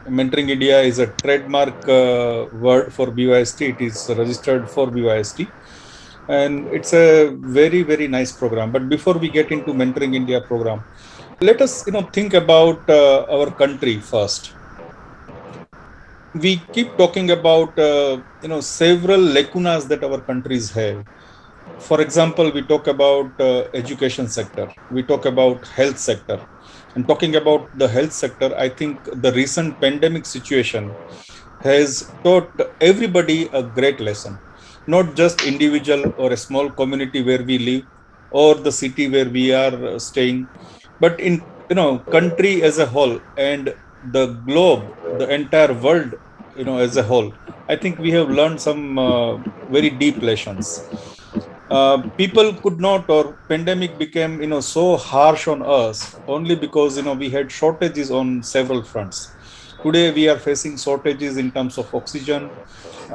Mentoring India is a trademark word for BYST. It is registered for BYST, and it's a very very nice program. But before we get into Mentoring India program, let us think about our country first. We keep talking about several lacunas that our countries have. For example, we talk about education sector, we talk about health sector. And talking about the health sector, I think the recent pandemic situation has taught everybody a great lesson, not just individual or a small community where we live or the city where we are staying, but in country as a whole and the globe, the entire world, as a whole. I think we have learned some very deep lessons. People could not, or pandemic became so harsh on us only because we had shortages on several fronts. Today we are facing shortages in terms of oxygen.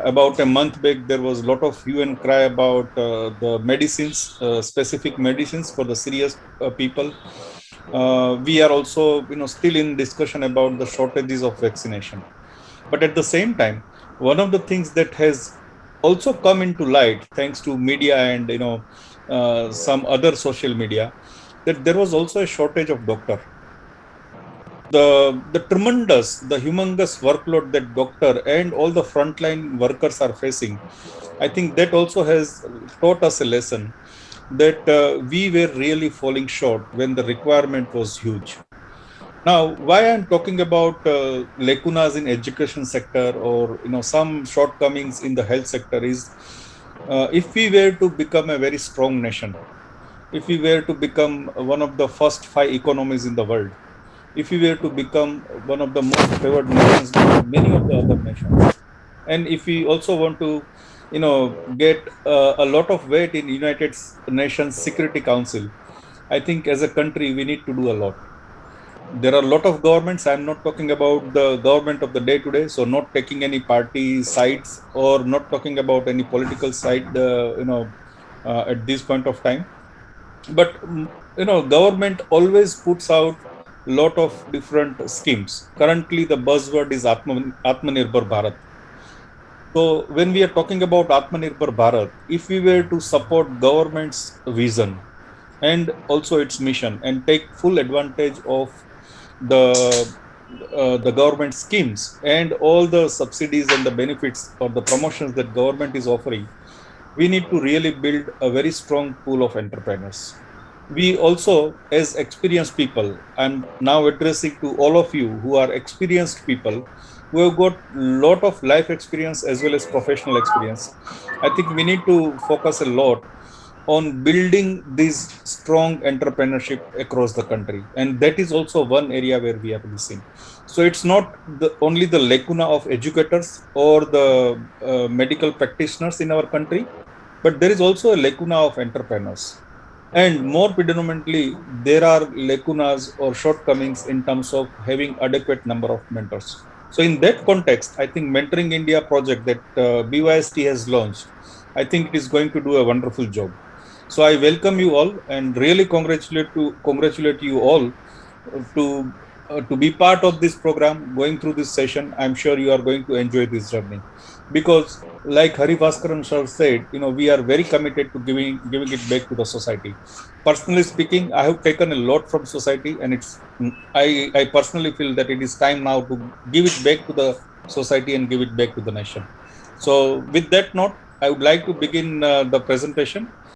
About a month back there was a lot of hue and cry about the medicines, specific medicines for the serious people. We are also still in discussion about the shortages of vaccination. But at the same time, one of the things that has also come into light thanks to media and some other social media, that there was also a shortage of doctor. The tremendous, the humongous workload that doctor and all the frontline workers are facing, I think that also has taught us a lesson that we were really falling short when the requirement was huge. Now, why I'm talking about lacunas in education sector or some shortcomings in the health sector is, if we were to become a very strong nation, if we were to become one of the first five economies in the world, if we were to become one of the most favored nations by many of the other nations, and if we also want to get a lot of weight in United Nations Security Council, I think as a country we need to do a lot. There are a lot of governments. I'm not talking about the government of the day to day, so not taking any party sides or not talking about any political side at this point of time. But government always puts out lot of different schemes. Currently the buzzword is Atmanirbhar Bharat. So when we are talking about Atmanirbhar Bharat, if we were to support government's vision and also its mission and take full advantage of the the government schemes and all the subsidies and the benefits or the promotions that government is offering, we need to really build a very strong pool of entrepreneurs. We also, as experienced people, I'm now addressing to all of you who are experienced people, who have got lot of life experience as well as professional experience. I think we need to focus a lot on building this strong entrepreneurship across the country, and that is also one area where we are missing. So it's not only the lacuna of educators or the medical practitioners in our country, but there is also a lacuna of entrepreneurs. And more predominantly, there are lacunas or shortcomings in terms of having adequate number of mentors. So in that context, I think Mentoring India project that BYST has launched, I think it is going to do a wonderful job. So I welcome you all and really congratulate you all to be part of this program, going through this session. I'm sure you are going to enjoy this journey because, like Hari Bhaskaran sir said, we are very committed to giving it back to the society. Personally speaking, I have taken a lot from society, and I personally feel that it is time now to give it back to the society and give it back to the nation. So with that note, I would like to begin the presentation.